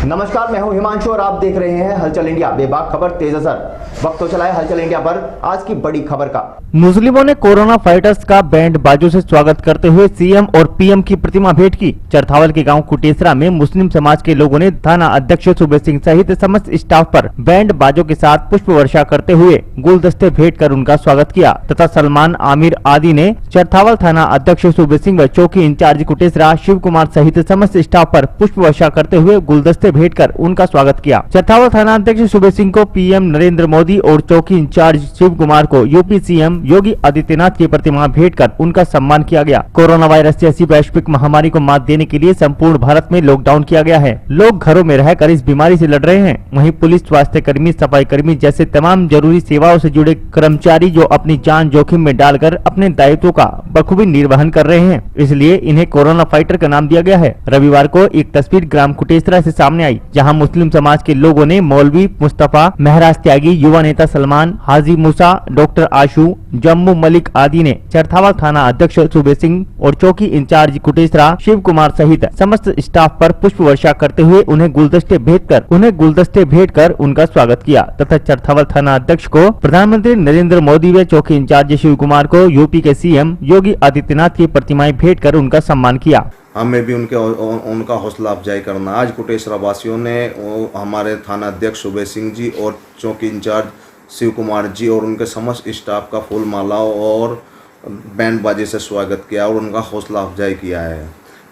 नमस्कार, मैं हूं हिमांशु और आप देख रहे हैं हलचल इंडिया। बेबाक खबर तेज असर। वक्त तो चला है हलचल इंडिया पर आज की बड़ी खबर का। मुस्लिमों ने कोरोना फाइटर्स का बैंड बाजों से स्वागत करते हुए सीएम और पीएम की प्रतिमा भेंट की। चरथावल के गांव कुटेसरा में मुस्लिम समाज के लोगों ने थाना अध्यक्ष सुबे सिंह सहित समस्त स्टाफ पर बैंड बाजों के साथ पुष्प वर्षा करते हुए गुलदस्ते भेंट कर उनका स्वागत किया तथा सलमान आमिर आदि ने चरथावल थाना अध्यक्ष सुबे सिंह व चौकी इंचार्ज कुटेसरा शिव कुमार सहित समस्त स्टाफ पर पुष्प वर्षा करते हुए गुलदस्ते भेंट कर उनका स्वागत किया। चरथावल थाना अध्यक्ष सुबे सिंह को पीएम नरेंद्र मोदी और चौकी इंचार्ज शिव कुमार को यूपी सीएम योगी आदित्यनाथ की प्रतिमा भेंट कर उनका सम्मान किया गया। कोरोना वायरस जैसी वैश्विक महामारी को मात देने के लिए संपूर्ण भारत में लॉकडाउन किया गया है। लोग घरों में रहकर इस बीमारी से लड़ रहे हैं। वहीं पुलिस, स्वास्थ्य कर्मी, सफाई कर्मी जैसे तमाम जरूरी सेवाओं से जुड़े कर्मचारी जो अपनी जान जोखिम में डालकर अपने दायित्वों का बखूबी निर्वहन कर रहे हैं, इसलिए इन्हें कोरोना फाइटर का नाम दिया गया है। रविवार को एक तस्वीर ग्राम कुटेसरा से सामने आई, जहां मुस्लिम समाज के लोगों ने मौलवी मुस्तफा, महराज त्यागी, युवा नेता सलमान, हाजी मूसा, डॉक्टर आशू, जम्मू मलिक आदि ने चरथावल थाना अध्यक्ष सुबे सिंह और चौकी इंचार्ज कुटेसरा शिव कुमार सहित समस्त स्टाफ पर पुष्प वर्षा करते हुए उन्हें गुलदस्ते भेंट कर उनका स्वागत किया तथा चरथावल थाना अध्यक्ष को प्रधानमंत्री नरेंद्र मोदी व चौकी इंचार्ज शिव कुमार को यूपी के सीएम योगी आदित्यनाथ की प्रतिमाएं भेंट कर उनका सम्मान किया। हमें भी उनका हौसला अफजाई करना। आज कुटेसरा वासियों ने हमारे थाना अध्यक्ष सुबे सिंह जी और चौकी इंचार्ज शिव कुमार जी और उनके समस्त स्टाफ का फूल मालाओं और बैंड बाजे से स्वागत किया और उनका हौसला अफजाई किया है।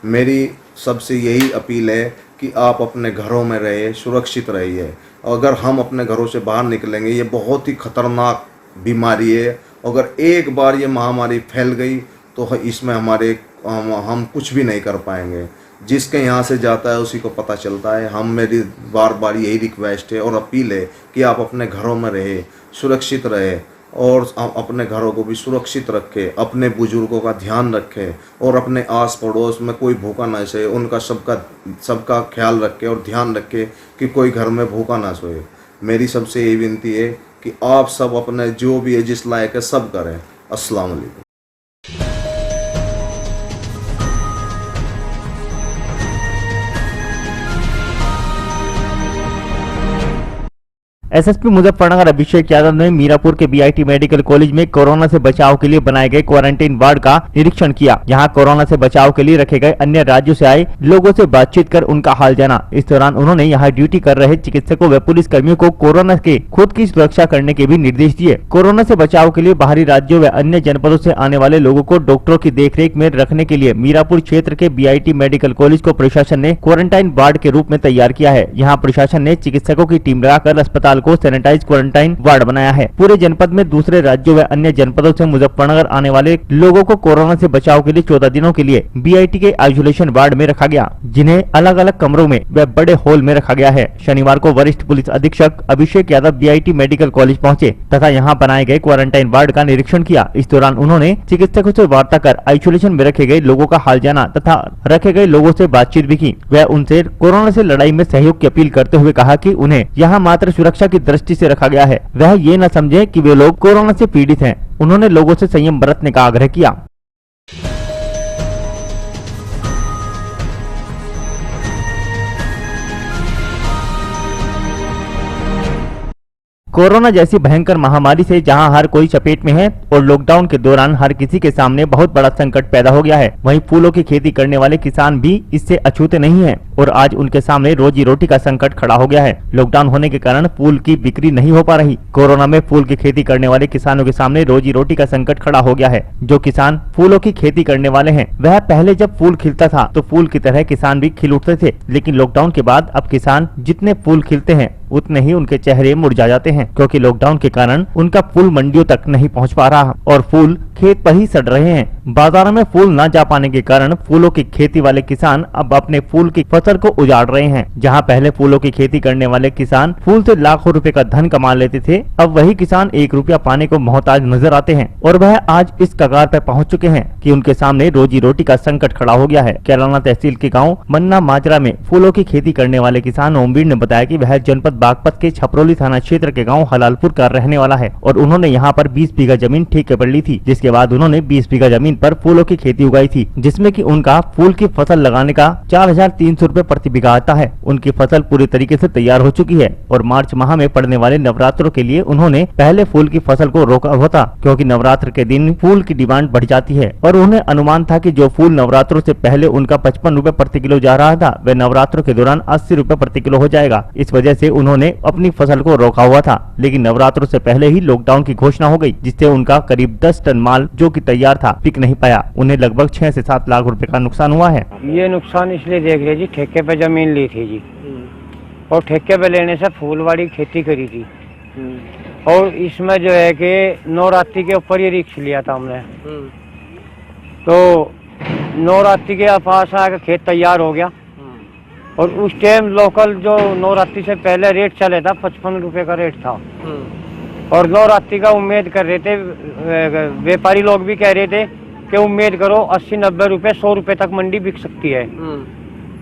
मेरी सबसे यही अपील है कि आप अपने घरों में रहिए, सुरक्षित रहिए। अगर हम अपने घरों से बाहर निकलेंगे, ये बहुत ही खतरनाक बीमारी है। अगर एक बार ये महामारी फैल गई तो इसमें हम कुछ भी नहीं कर पाएंगे। जिसके यहाँ से जाता है उसी को पता चलता है। मेरी बार बार यही रिक्वेस्ट है और अपील है कि आप अपने घरों में रहे, सुरक्षित रहे और अपने घरों को भी सुरक्षित रखें, अपने बुजुर्गों का ध्यान रखें और अपने आस पड़ोस में कोई भूखा ना सोए, उनका सबका ख्याल रखें और ध्यान रखें कि कोई घर में भूखा ना सोए। मेरी सबसे यही विनती है कि आप सब अपने जो भी है जिस लायक है सब करें। अस्सलाम वालेकुम। एसएसपी मुजफ्फरनगर अभिषेक यादव ने मीरापुर के बीआईटी मेडिकल कॉलेज में कोरोना से बचाव के लिए बनाए गए क्वारंटाइन वार्ड का निरीक्षण किया। यहां कोरोना से बचाव के लिए रखे गए अन्य राज्यों से आए लोगों से बातचीत कर उनका हाल जाना। इस दौरान उन्होंने यहां ड्यूटी कर रहे चिकित्सकों व पुलिस कर्मियों को कोरोना के खुद की सुरक्षा करने के भी निर्देश दिए। कोरोना से बचाव के लिए बाहरी राज्यों व अन्य जनपदों से आने वाले लोगों को डॉक्टरों की देखरेख में रखने के लिए मीरापुर क्षेत्र के बीआईटी मेडिकल कॉलेज को प्रशासन ने क्वारंटाइन वार्ड के रूप में तैयार किया है। यहाँ प्रशासन ने चिकित्सकों की टीम लगाकर अस्पताल को सैनिटाइज क्वारंटाइन वार्ड बनाया है। पूरे जनपद में दूसरे राज्यों व अन्य जनपदों से मुजफ्फरनगर आने वाले लोगों को कोरोना से बचाव के लिए 14 दिनों के लिए बीआईटी के आइसोलेशन वार्ड में रखा गया, जिन्हें अलग अलग कमरों में व बड़े हॉल में रखा गया है। शनिवार को वरिष्ठ पुलिस अधीक्षक Abhishek Yadav BIT medical college पहुंचे तथा यहां बनाए गए क्वारंटाइन वार्ड का निरीक्षण किया। इस दौरान उन्होंने चिकित्सकों से वार्ता कर आइसोलेशन में रखे गए लोगों का हाल जाना तथा रखे गए लोगों से बातचीत भी की। वह उनसे कोरोना से लड़ाई में सहयोग की अपील करते हुए कहा कि उन्हें यहाँ मात्र सुरक्षा की दृष्टि से रखा गया है, वह ये न समझे कि वे लोग कोरोना से पीड़ित हैं। उन्होंने लोगों से संयम बरतने का आग्रह किया। कोरोना जैसी भयंकर महामारी से जहां हर कोई चपेट में है और लॉकडाउन के दौरान हर किसी के सामने बहुत बड़ा संकट पैदा हो गया है, वहीं फूलों की खेती करने वाले किसान भी इससे अछूते नहीं हैं और आज उनके सामने रोजी रोटी का संकट खड़ा हो गया है। लॉकडाउन होने के कारण फूल की बिक्री नहीं हो पा रही। कोरोना में फूल की खेती करने वाले किसानों के सामने रोजी रोटी का संकट खड़ा हो गया है। जो किसान फूलों की खेती करने वाले हैं, वह पहले जब फूल खिलता था तो फूल की तरह किसान भी खिल उठते थे, लेकिन लॉकडाउन के बाद अब किसान जितने फूल खिलते हैं उतने ही उनके चेहरे मुरझा जाते हैं, क्योंकि लॉकडाउन के कारण उनका फूल मंडियों तक नहीं पहुंच पा रहा और फूल खेत पर ही सड़ रहे हैं। बाजारों में फूल न जा पाने के कारण फूलों की खेती वाले किसान अब अपने फूल की फसल को उजाड़ रहे हैं। जहां पहले फूलों की खेती करने वाले किसान फूल से लाखों रुपए का धन कमा लेते थे, अब वही किसान 1 रुपया पाने को मोहताज नजर आते हैं और वह आज इस कगार पर पहुंच चुके हैं कि उनके सामने रोजी रोटी का संकट खड़ा हो गया है। कैलाना तहसील के गाँव मन्ना माजरा में फूलों की खेती करने वाले किसान ओमवीर ने बताया कि वह जनपद बागपत के छपरौली थाना क्षेत्र के गाँव हलालपुर का रहने वाला है और उन्होंने यहाँ पर 20 बीघा जमीन ठेके पर ली थी, जिसके इसके बाद उन्होंने 20 बीघा जमीन पर फूलों की खेती उगाई थी, जिसमें कि उनका फूल की फसल लगाने का 4,300 रुपए प्रति बीघा आता है। उनकी फसल पूरी तरीके से तैयार हो चुकी है और मार्च माह में पड़ने वाले नवरात्रों के लिए उन्होंने पहले फूल की फसल को रोका हुआ था, क्योंकि नवरात्र के दिन फूल की डिमांड बढ़ जाती है और उन्हें अनुमान था कि जो फूल नवरात्रों से पहले उनका 55 रुपए प्रति किलो जा रहा था, वह नवरात्रों के दौरान 80 रुपए प्रति किलो हो जाएगा। इस वजह से उन्होंने अपनी फसल को रोका हुआ था, लेकिन नवरात्रों से पहले ही लॉकडाउन की घोषणा हो गई, जिससे उनका करीब 10 टन माल जो कि तैयार था बिक नहीं पाया। उन्हें लगभग 6 से 7 लाख रुपए का नुकसान हुआ है। ये नुकसान इसलिए देख रहे जी, ठेके पे जमीन ली थी जी, और ठेके पे लेने से फूलवाड़ी खेती करी थी, और इसमें जो है कि नवरात्रि के ऊपर ये रिक्स लिया था हमने। तो नवरात्रि के पास आकर खेत तैयार हो गया, और उस टाइम लोकल जो नवरात्रि से पहले रेट चले था 55 रुपए का रेट था, और नवरात्रि का उम्मीद कर रहे थे, व्यापारी लोग भी कह रहे थे कि उम्मीद करो 80-90 रुपए 100 रुपए तक मंडी बिक सकती है।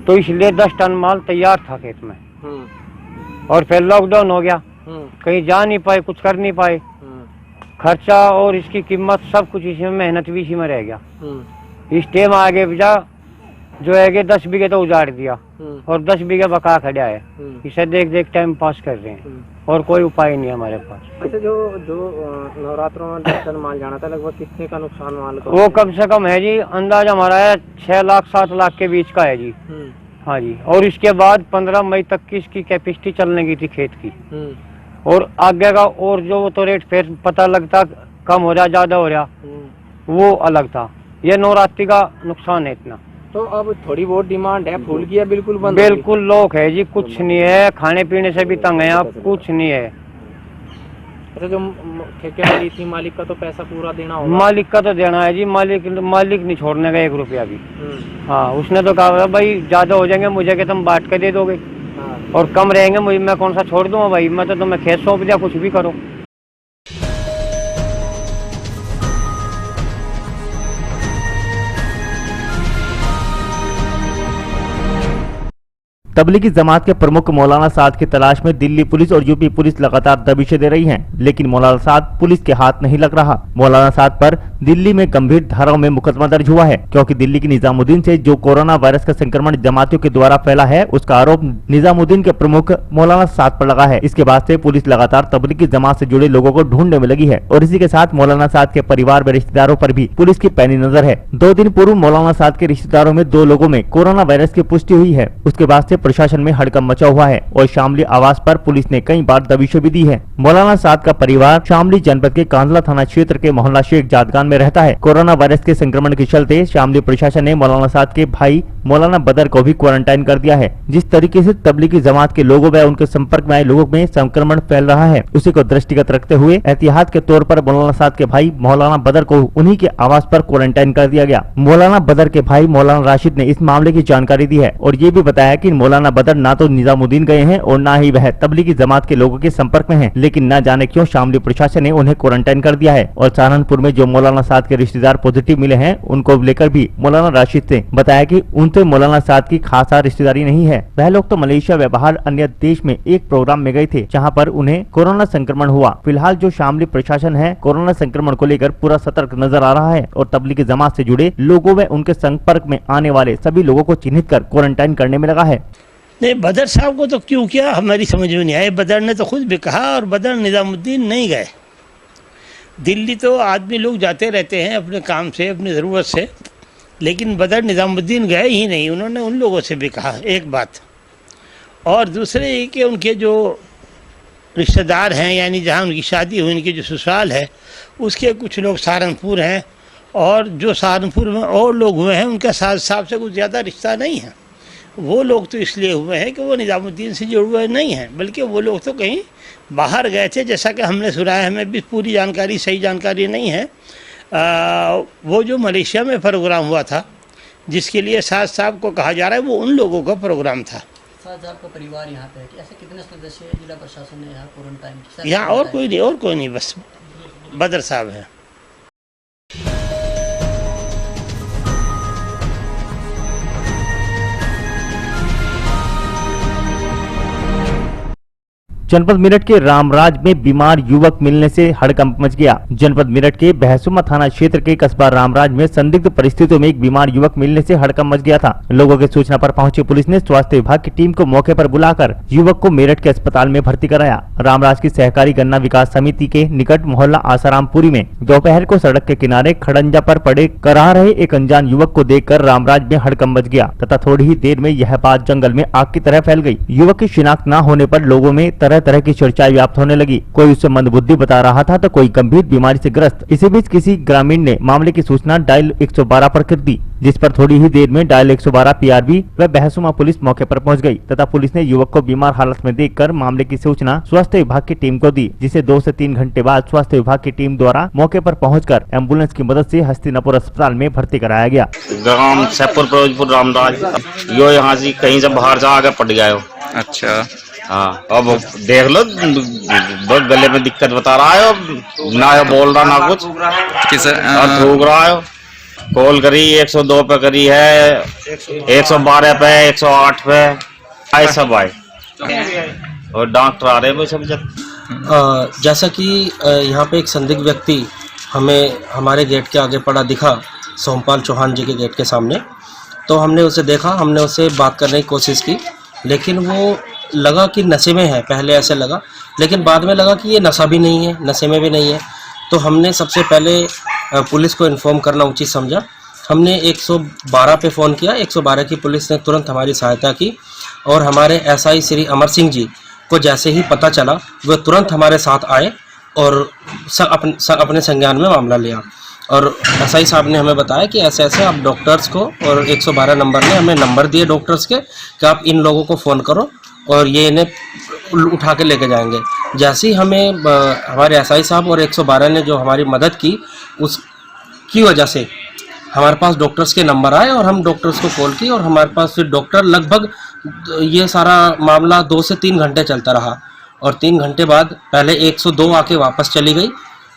तो इसलिए 10 टन माल तैयार था खेत में, और फिर लॉकडाउन हो गया, कहीं जा नहीं पाए, कुछ कर नहीं पाए, खर्चा और इसकी कीमत सब कुछ इसी में, मेहनत भी इसी में रह गया। इस टाइम आगे बजा जो है कि 10 बीघे तो उजाड़ दिया, और 10 बीघे बका खड़ा है, इसे देख देख टाइम पास कर रहे हैं, और कोई उपाय नहीं हमारे पास। अच्छा, जो नवरात्रों में 10 टन माल जाना था, लगभग कितने का नुकसान माल का? वो कम से कम है जी, अंदाजा हमारा है 6 लाख 7 लाख के बीच का है जी। हाँ जी, और इसके बाद 15 मई तक की इसकी कैपेसिटी चलने की थी खेत की, और आगे का और जो तो रेट फिर पता लगता कम हो रहा ज्यादा हो रहा, वो अलग था। ये नवरात्रि का नुकसान है इतना। तो अब थोड़ी बहुत डिमांड है फूल की, है बिल्कुल बंद? बिल्कुल लोग है जी, कुछ नहीं है, खाने पीने से भी तंग है, अब कुछ नहीं है। अच्छा, जो ठेके में ली थी मालिक का तो पैसा पूरा देना होगा? मालिक का तो देना है जी, मालिक नहीं छोड़ने का 1 रुपया भी। हाँ, उसने तो कहा भाई ज्यादा हो जाएंगे मुझे कि तुम बांट के दे दोगे, और कम रहेंगे मुझे, मैं कौन सा छोड़ दूंगा भाई, मैं तो तुम्हें खेत सौंप दिया, कुछ भी करो। तबलीगी जमात के प्रमुख मौलाना साद की तलाश में दिल्ली पुलिस और यूपी पुलिस लगातार दबिशें दे रही हैं, लेकिन मौलाना साद पुलिस के हाथ नहीं लग रहा। मौलाना साद पर दिल्ली में गंभीर धाराओं में मुकदमा दर्ज हुआ है, क्योंकि दिल्ली की निजामुद्दीन से जो कोरोना वायरस का संक्रमण जमातियों के द्वारा फैला है, उसका आरोप निजामुद्दीन के प्रमुख मौलाना साद पर लगा है। इसके बाद से पुलिस लगातार तबलीगी जमात से जुड़े लोगों को ढूंढने में लगी है, और इसी के साथ मौलाना साद के परिवार व रिश्तेदारों पर भी पुलिस की पैनी नजर है। 2 दिन पूर्व मौलाना साद के रिश्तेदारों में 2 लोगों में कोरोना वायरस की पुष्टि हुई है। उसके बाद से प्रशासन में हड़कंप मचा हुआ है, और शामली आवास पर पुलिस ने कई बार दबिशें भी दी है। मौलाना साद का परिवार शामली जनपद के कांजला थाना क्षेत्र के मोहल्ला शेख जादगान में रहता है। कोरोना वायरस के संक्रमण के चलते शामली प्रशासन ने मौलाना साद के भाई मौलाना बदर को भी क्वारंटाइन कर दिया है। जिस तरीके से तबलीगी जमात के लोगों व उनके संपर्क में आए लोगों में संक्रमण फैल रहा है, उसी को दृष्टिगत रखते हुए एहतियात के तौर पर मौलाना साद के भाई मौलाना बदर को उन्हीं के आवास पर क्वारंटाइन कर दिया गया। मौलाना बदर के भाई मौलाना राशिद ने इस मामले की जानकारी दी है, और ये भी बताया कि मौलाना बदर ना तो निजामुद्दीन गए हैं और ना ही वह तबलीगी जमात के लोगों के संपर्क में हैं, लेकिन न जाने क्यों शामली प्रशासन ने उन्हें क्वारंटाइन कर दिया है। और सहारनपुर में जो मौलाना साद के रिश्तेदार पॉजिटिव मिले हैं, उनको लेकर भी मौलाना राशिद से बताया कि उनसे मौलाना साद की खासा रिश्तेदारी नहीं है। वह लोग तो मलेशिया व बाहर अन्य देश में एक प्रोग्राम में गए थे, जहाँ पर उन्हें कोरोना संक्रमण हुआ। फिलहाल जो शामली प्रशासन है, कोरोना संक्रमण को लेकर पूरा सतर्क नजर आ रहा है, और तबलीगी जमात से जुड़े लोगों व उनके संपर्क में आने वाले सभी लोगों को चिन्हित कर क्वारंटाइन करने में लगा है। नहीं, बदर साहब को तो क्यों किया हमारी समझ में नहीं आया। बदर ने तो खुद भी कहा, और बदर निजामुद्दीन नहीं गए। दिल्ली तो आदमी लोग जाते रहते हैं अपने काम से, अपनी ज़रूरत से, लेकिन बदर निजामुद्दीन गए ही नहीं। उन्होंने उन लोगों से भी कहा एक बात, और दूसरे ये कि उनके जो रिश्तेदार हैं, यानी जहाँ उनकी शादी हुई, उनके जो ससुराल है, उसके कुछ लोग सहारनपुर हैं, और जो सहारनपुर में और लोग हुए हैं उनका साद साहब से कुछ ज़्यादा रिश्ता नहीं है। वो लोग तो इसलिए हुए हैं कि वो निजामुद्दीन से जुड़े हुए नहीं हैं, बल्कि वो लोग तो कहीं बाहर गए थे, जैसा कि हमने सुना है। हमें भी पूरी जानकारी, सही जानकारी नहीं है। वो जो मलेशिया में प्रोग्राम हुआ था, जिसके लिए साद साहब को कहा जा रहा है, वो उन लोगों का प्रोग्राम था। साद साहब का परिवार यहाँ पे है कि ऐसे कितने सदस्य जिला प्रशासन ने यहाँ क्वारंटाइन? यहाँ और कोई नहीं, बस बदर साहब है। जनपद मेरठ के रामराज में बीमार युवक मिलने से हड़कंप मच गया। जनपद मेरठ के बहसुमा थाना क्षेत्र के कस्बा रामराज में संदिग्ध परिस्थितियों में एक बीमार युवक मिलने से हड़कंप मच गया था। लोगों की सूचना पर पहुंची पुलिस ने स्वास्थ्य विभाग की टीम को मौके पर बुलाकर युवक को मेरठ के अस्पताल में भर्ती कराया। रामराज की सहकारी गन्ना विकास समिति के निकट मोहल्ला आसारामपुरी में दोपहर को सड़क के किनारे खड़ंजा पर पड़े करा रहे एक अनजान युवक को देखकर रामराज में हड़कंप मच गया तथा थोड़ी ही देर में यह बात जंगल में आग की तरह फैल गई। युवक की शिनाख्त न होने पर लोगों में तरह तरह की चर्चाएं व्याप्त होने लगी। कोई उसे मंदबुद्धि बता रहा था तो कोई गंभीर बीमारी से ग्रस्त। इसी बीच किसी ग्रामीण ने मामले की सूचना डायल 112 पर कर दी, जिस पर थोड़ी ही देर में डायल 112 पीआरबी व बहसुमा पुलिस मौके पर पहुंच गई तथा पुलिस ने युवक को बीमार हालत में देखकर मामले की सूचना स्वास्थ्य विभाग की टीम को दी, जिसे 2 से 3 घंटे बाद स्वास्थ्य विभाग की टीम द्वारा मौके पर पहुंचकर एम्बुलेंस की मदद से हस्तिनापुर अस्पताल में भर्ती कराया गया। ग्राम सैदपुर फिरोजपुर रामराज यो यहाँ से कहीं से बाहर जा आगे पड़ गया हो। अच्छा हाँ, अब देख लो गले में दिक्कत बता रहा है, ना बोल रहा ना कुछ, थूक रहा है। कॉल करी 102 पे करी है, 112 पे, 108 पे आए, सब आए और डॉक्टर आ रहे हैं सब जब। जैसा कि यहाँ पे एक संदिग्ध व्यक्ति हमें हमारे गेट के आगे पड़ा दिखा, सोमपाल चौहान जी के गेट के सामने, तो हमने उसे देखा, हमने उससे बात करने की कोशिश की, लेकिन वो लगा कि नशे में है। पहले ऐसे लगा, लेकिन बाद में लगा कि ये नशा भी नहीं है, नशे में भी नहीं है। तो हमने सबसे पहले पुलिस को इन्फॉर्म करना उचित समझा। हमने 112 पे फ़ोन किया। 112 की पुलिस ने तुरंत हमारी सहायता की और हमारे एसआई श्री अमर सिंह जी को जैसे ही पता चला वे तुरंत हमारे साथ आए और अपने संज्ञान में मामला लिया। और एसआई साहब ने हमें बताया कि ऐसे ऐसे आप डॉक्टर्स को, और 112 नंबर ने हमें नंबर दिए डॉक्टर्स के कि आप इन लोगों को फ़ोन करो और ये इन्हें उठा के लेके जाएंगे। जैसे ही हमें हमारे एसआई साहब और 112 ने जो हमारी मदद की, उसकी वजह से हमारे पास डॉक्टर्स के नंबर आए और हम डॉक्टर्स को कॉल की और हमारे पास फिर डॉक्टर लगभग ये सारा मामला 2 से 3 घंटे चलता रहा। और 3 घंटे बाद पहले 102 आके वापस चली गई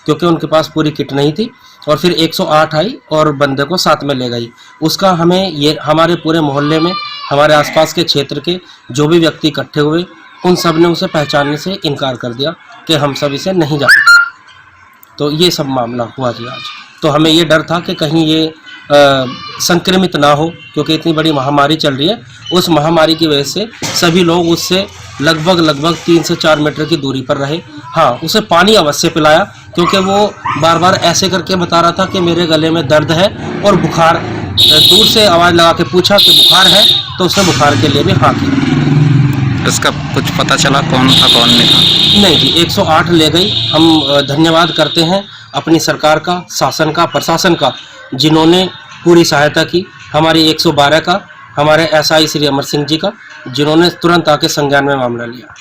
क्योंकि उनके पास पूरी किट नहीं थी, और फिर 108 आई और बंदे को साथ में ले गई। उसका हमें ये हमारे पूरे मोहल्ले में, हमारे आसपास के क्षेत्र के जो भी व्यक्ति इकट्ठे हुए, उन सब ने उसे पहचानने से इनकार कर दिया कि हम सब इसे नहीं जानते। तो ये सब मामला हुआ जी आज। तो हमें ये डर था कि कहीं ये संक्रमित ना हो, क्योंकि इतनी बड़ी महामारी चल रही है। उस महामारी की वजह से सभी लोग उससे लगभग 3 से 4 मीटर की दूरी पर रहे। हाँ, उसे पानी अवश्य पिलाया क्योंकि वो बार बार ऐसे करके बता रहा था कि मेरे गले में दर्द है और बुखार। दूर से आवाज़ लगा के पूछा कि बुखार है, तो उसने बुखार के लिए भी हाँ किया। इसका कुछ पता चला कौन था कौन नहीं था? नहीं जी, 108 ले गई। हम धन्यवाद करते हैं अपनी सरकार का, शासन का, प्रशासन का, जिन्होंने पूरी सहायता की। हमारी 112 का, हमारे एसआई श्री अमर सिंह जी का, जिन्होंने तुरंत आके संज्ञान में मामला लिया।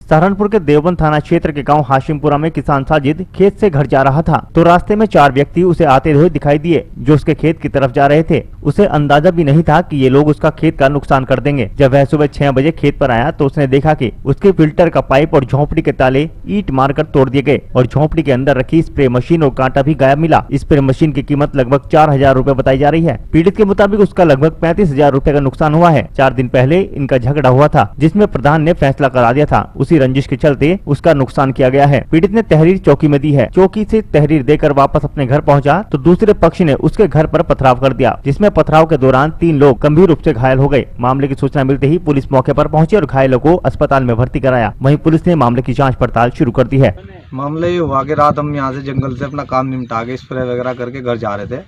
सहारनपुर के देवबंद थाना क्षेत्र के गांव हाशिमपुरा में किसान साजिद खेत से घर जा रहा था तो रास्ते में 4 व्यक्ति उसे आते हुए दिखाई दिए जो उसके खेत की तरफ जा रहे थे। उसे अंदाजा भी नहीं था कि ये लोग उसका खेत का नुकसान कर देंगे। जब वह सुबह 6 बजे खेत पर आया तो उसने देखा कि उसके फिल्टर का पाइप और झोंपड़ी के ताले ईंट मारकर तोड़ दिए गए और झोंपड़ी के अंदर रखी स्प्रे मशीन और कांटा भी गायब मिला। स्प्रे मशीन की कीमत लगभग 4000 रूपए बताई जा रही है। पीड़ित के मुताबिक उसका लगभग 35,000 रूपए का नुकसान हुआ है। 4 दिन पहले इनका झगड़ा हुआ था जिसमें प्रधान ने फैसला करा दिया था। उसी रंजिश के चलते उसका नुकसान किया गया है। पीड़ित ने तहरीर चौकी में दी है। चौकी से तहरीर देकर वापस अपने घर पहुंचा तो दूसरे पक्ष ने उसके घर पर पथराव कर दिया, जिसमें पथराव के दौरान 3 लोग गंभीर रूप से घायल हो गए। मामले की सूचना मिलते ही पुलिस मौके पर पहुंची और घायलों को अस्पताल में भर्ती कराया। वहीं पुलिस ने मामले की जाँच पड़ताल शुरू कर दी है। मामला ये हुआ कि रात हम यहाँ से जंगल से अपना काम निपटा के स्प्रे वगैरह करके घर जा रहे थे,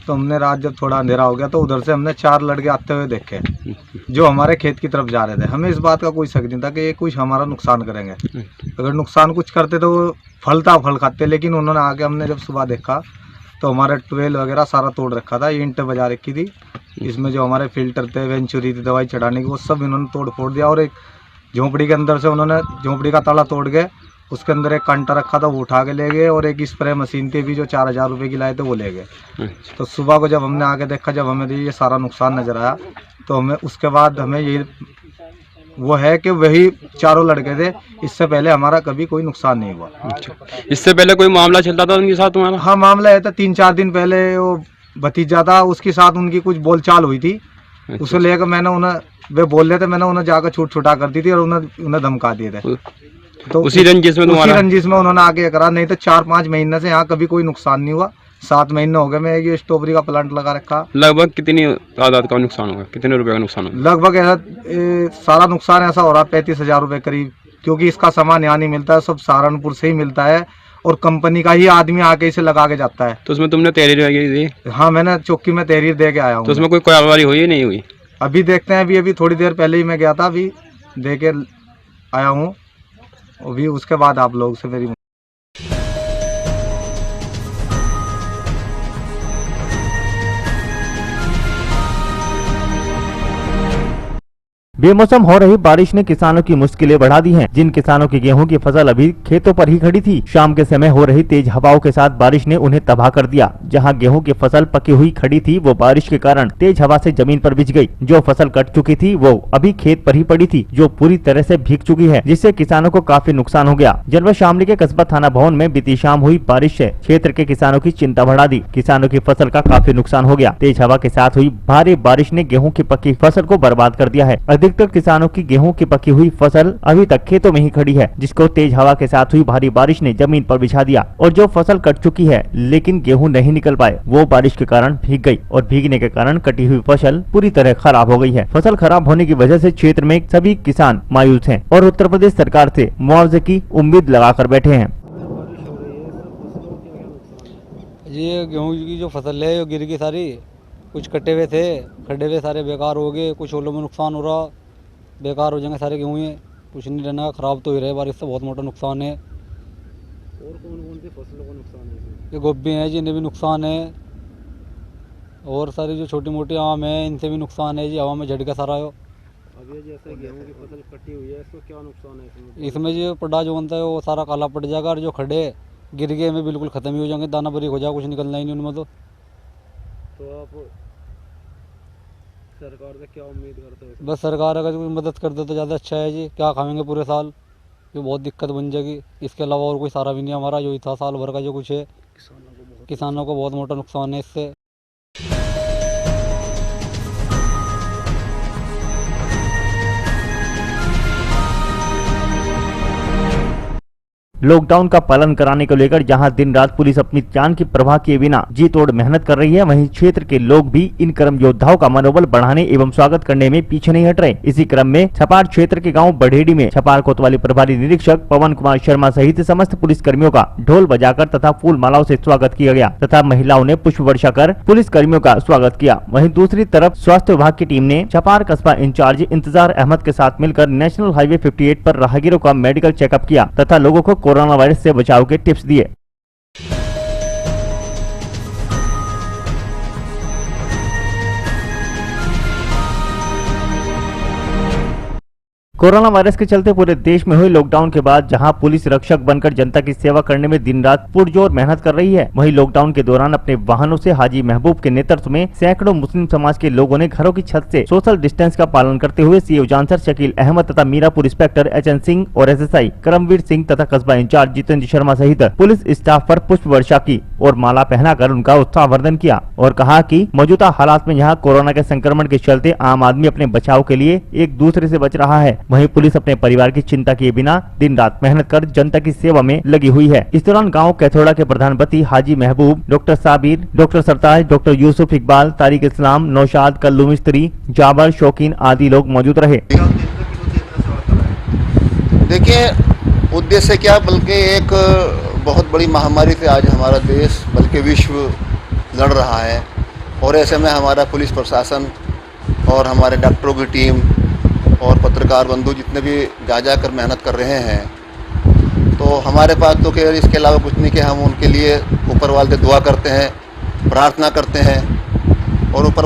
तो हमने रात जब थोड़ा अंधेरा हो गया तो उधर से हमने 4 लड़के आते हुए देखे जो हमारे खेत की तरफ जा रहे थे। हमें इस बात का कोई शक नहीं था कि ये कुछ हमारा नुकसान करेंगे। अगर नुकसान कुछ करते तो वो फल खाते, लेकिन उन्होंने आके, हमने जब सुबह देखा तो हमारा ट्यूबवेल वगैरह सारा तोड़ रखा था, ईंटें बजा रखी थी। इसमें जो हमारे फिल्टर थे, वेंचुरी थी दवाई चढ़ाने की, वो सब इन्होंने तोड़ फोड़ दिया। और एक झोंपड़ी के अंदर से उन्होंने झोंपड़ी का ताला तोड़ के उसके अंदर एक कांटा रखा था, वो उठा के ले गए। और एक स्प्रे मशीन थी भी जो 4000 रुपये की लाए थे, वो ले गए। तो सुबह को जब हमने आके देखा, जब हमें ये सारा नुकसान नजर आया, तो हमें उसके बाद हमें ये वो है कि वही चारों लड़के थे। इससे पहले हमारा कभी कोई नुकसान नहीं हुआ। अच्छा, इससे पहले कोई मामला चलता था उनके साथ तुम्हारा? हाँ, मामला है था 3-4 दिन पहले। वो भतीजा था, उसके साथ उनकी कुछ बोलचाल हुई थी। अच्छा। उसे लेकर मैंने उन्हें, वे बोल रहे थे, मैंने उन्हें जाकर छूट छुटा कर दी थी और उन्हें धमका दिए थे। तो उसी रंजिश में उन्होंने आगे करा। नहीं तो 4-5 महीने से यहाँ कभी कोई नुकसान नहीं हुआ। 7 महीने हो गए मैं ये स्ट्रॉबेरी का प्लांट लगा रखा। लगभग कितनी तादाद का नुकसान होगा, कितने रुपए का नुकसान होगा? लगभग ऐसा सारा नुकसान ऐसा हो रहा है 35,000 रुपये करीब, क्योंकि इसका सामान यहाँ नहीं मिलता है, सब सहारनपुर से ही मिलता है और कंपनी का ही आदमी आके इसे लगा के जाता है। तो उसमें तुमने तहरीर वगैरह दी? हाँ, मैंने चौकी में तहरीर दे के आया हूँ। तो उसमें कोई कार्रवाई हुई नहीं हुई? अभी देखते हैं। अभी थोड़ी देर पहले ही मैं गया था, अभी दे के आया हूँ। अभी उसके बाद आप लोग से मेरी बेमौसम हो रही बारिश ने किसानों की मुश्किलें बढ़ा दी हैं। जिन किसानों की गेहूं की फसल अभी खेतों पर ही खड़ी थी, शाम के समय हो रही तेज हवाओं के साथ बारिश ने उन्हें तबाह कर दिया। जहां गेहूं की फसल पकी हुई खड़ी थी, वो बारिश के कारण तेज हवा से जमीन पर बिछ गई। जो फसल कट चुकी थी वो अभी खेत पर ही पड़ी थी, जो पूरी तरह से भीग चुकी है, जिससे किसानों को काफी नुकसान हो गया। जनपद शामली के कस्बा थाना भवन में बीती शाम हुई बारिश से क्षेत्र के किसानों की चिंता बढ़ा दी। किसानों की फसल का काफी नुकसान हो गया। तेज हवा के साथ हुई भारी बारिश ने गेहूं की पकी फसल को बर्बाद कर दिया है। अधिकतर किसानों की गेहूं की पकी हुई फसल अभी तक खेतों में ही खड़ी है, जिसको तेज हवा के साथ हुई भारी बारिश ने जमीन पर बिछा दिया। और जो फसल कट चुकी है लेकिन गेहूं नहीं निकल पाए, वो बारिश के कारण भीग गई और भीगने के कारण कटी हुई फसल पूरी तरह खराब हो गई है। फसल खराब होने की वजह से क्षेत्र में सभी किसान मायूस हैं और उत्तर प्रदेश सरकार से मुआवजे की उम्मीद लगाकर बैठे हैं। ये गेहूं की जो फसल है वो गिर गई सारी। कुछ कटे हुए थे, खड्डे हुए सारे बेकार हो गए। कुछ ओलों में नुकसान हो रहा, बेकार हो जाएंगे सारे गेहूँ। कुछ नहीं रहना, खराब तो ही रहे। बारिश से बहुत मोटा नुकसान है। और कौन-कौन सी फसलों को नुकसान है? ये गोभी है, जिन्हें भी नुकसान है। और सारी जो छोटी मोटी आम है, इनसे भी नुकसान है जी। हवा में झटका सारा है। अभी जैसे गेहूं की फसल कटी हुई है, इसको क्या नुकसान है? इसमें जो पड्डा जो बनता है वो सारा काला पड़ जाएगा और जो खड्डे गिर गए में बिल्कुल खत्म ही हो जाएंगे। दाना बारीक हो जाएगा, कुछ निकलना ही नहीं उनमें। तो आप सरकार से क्या उम्मीद करते हो? बस सरकार अगर कोई मदद कर दे तो ज़्यादा अच्छा है जी। क्या खाएंगे पूरे साल, ये बहुत दिक्कत बन जाएगी। इसके अलावा और कोई सहारा भी नहीं हमारा। जो था साल भर का जो कुछ है, किसानों को बहुत मोटा नुकसान है इससे। लॉकडाउन का पालन कराने को लेकर जहां दिन रात पुलिस अपनी जान की परवाह किए बिना जी तोड़ मेहनत कर रही है, वहीं क्षेत्र के लोग भी इन कर्म योद्धाओं का मनोबल बढ़ाने एवं स्वागत करने में पीछे नहीं हट रहे। इसी क्रम में छपार क्षेत्र के गांव बढ़ेड़ी में छपार कोतवाली प्रभारी निरीक्षक पवन कुमार शर्मा सहित समस्त पुलिस कर्मियों का ढोल बजाकर तथा फूल मालाओं से स्वागत किया गया तथा महिलाओं ने पुष्प वर्षा कर पुलिस कर्मियों का स्वागत किया। वहीं दूसरी तरफ स्वास्थ्य विभाग की टीम ने छपार कस्बा इंचार्ज इंतजार अहमद के साथ मिलकर नेशनल हाईवे 58 पर राहगीरों का मेडिकल चेकअप किया तथा लोगों को कोरोना वायरस से बचाव के टिप्स दिए। कोरोना वायरस के चलते पूरे देश में हुए लॉकडाउन के बाद जहां पुलिस रक्षक बनकर जनता की सेवा करने में दिन रात पुरजोर मेहनत कर रही है, वहीं लॉकडाउन के दौरान अपने वाहनों से हाजी महबूब के नेतृत्व में सैकड़ों मुस्लिम समाज के लोगों ने घरों की छत से सोशल डिस्टेंस का पालन करते हुए सीओ जांसर शकील अहमद तथा मीरापुर इंस्पेक्टर HN सिंह और SSI करमवीर सिंह तथा कस्बा इंचार्ज जितेंद्र शर्मा सहित पुलिस स्टाफ पर पुष्प वर्षा की और माला पहनाकर उनका उत्साहवर्धन किया और कहा कि मौजूदा हालात में यहाँ कोरोना के संक्रमण के चलते आम आदमी अपने बचाव के लिए एक दूसरे से बच रहा है, वहीं पुलिस अपने परिवार की चिंता किए बिना दिन रात मेहनत कर जनता की सेवा में लगी हुई है। इस दौरान गांव कैथोड़ा के प्रधानपति हाजी महबूब, डॉक्टर साबिर, डॉक्टर सरताज, डॉक्टर यूसुफ इकबाल, तारिक इस्लाम, नौशाद, कल्लू मिस्त्री, जाबर, शौकीन आदि लोग मौजूद रहे। देखिए, उद्देश्य क्या, बल्कि एक बहुत बड़ी महामारी से आज हमारा देश बल्कि विश्व लड़ रहा है और ऐसे में हमारा पुलिस प्रशासन और हमारे डॉक्टरों की टीम और पत्रकार बंधु जितने भी जा कर मेहनत कर रहे हैं, तो हमारे पास तो केवल इसके अलावा कुछ नहीं कि हम उनके लिए ऊपर वाले से दुआ करते हैं, प्रार्थना करते हैं और ऊपर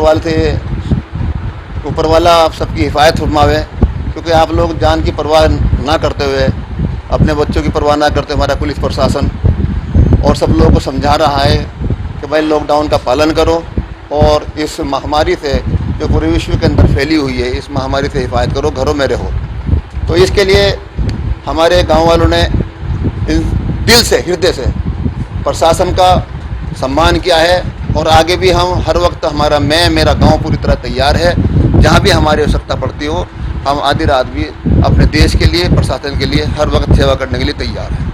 वाला आप सबकी हिफायत फरमावे, क्योंकि आप लोग जान की परवाह ना करते हुए, अपने बच्चों की परवाह ना करते, हमारा पुलिस प्रशासन और सब लोगों को समझा रहा है कि भाई लॉकडाउन का पालन करो और इस महामारी से जो पूरे विश्व के अंदर फैली हुई है, इस महामारी से हिफायत करो, घरों में रहो। तो इसके लिए हमारे गांव वालों ने दिल से, हृदय से प्रशासन का सम्मान किया है और आगे भी हम हर वक्त मेरा गांव पूरी तरह तैयार है। जहां भी हमारी आवश्यकता पड़ती हो, हम आधी रात भी अपने देश के लिए, प्रशासन के लिए हर वक्त सेवा करने के लिए तैयार हैं।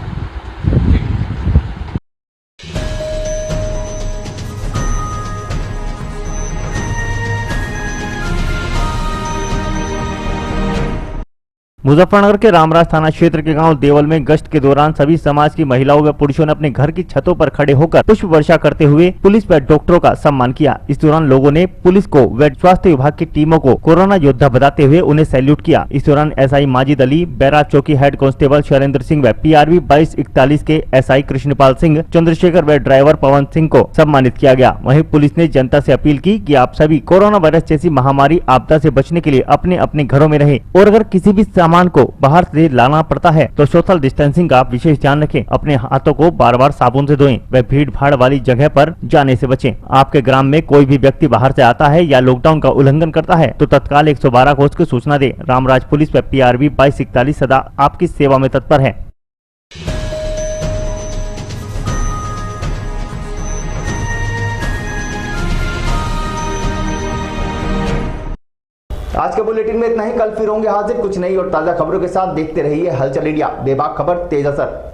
मुजफ्फरनगर के रामराज थाना क्षेत्र के गांव देवल में गश्त के दौरान सभी समाज की महिलाओं व पुरुषों ने अपने घर की छतों पर खड़े होकर पुष्प वर्षा करते हुए पुलिस व डॉक्टरों का सम्मान किया। इस दौरान लोगों ने पुलिस को व स्वास्थ्य विभाग की टीमों को कोरोना योद्धा बताते हुए उन्हें सैल्यूट किया। इस दौरान एसआई माजिद अली, बैराज चौकी हेड कांस्टेबल शैलेंद्र सिंह व PRV 2241 के एसआई कृष्णपाल सिंह, चंद्रशेखर व ड्राइवर पवन सिंह को सम्मानित किया गया। वहीं पुलिस ने जनता से अपील की कि आप सभी कोरोना वायरस जैसी महामारी आपदा से बचने के लिए अपने अपने घरों में रहें और अगर किसी भी सामान को बाहर से लाना पड़ता है तो सोशल डिस्टेंसिंग का विशेष ध्यान रखें। अपने हाथों को बार बार साबुन से धोएं व भीड़ भाड़ वाली जगह पर जाने से बचें। आपके ग्राम में कोई भी व्यक्ति बाहर से आता है या लॉकडाउन का उल्लंघन करता है तो तत्काल 112 को उसकी सूचना दे। रामराज पुलिस व PRV 2241 सदा आपकी सेवा में तत्पर है। आज के बुलेटिन में इतना ही। कल फिर होंगे हाजिर कुछ नई और ताजा खबरों के साथ। देखते रहिए हलचल इंडिया, बेबाक खबर तेज असर।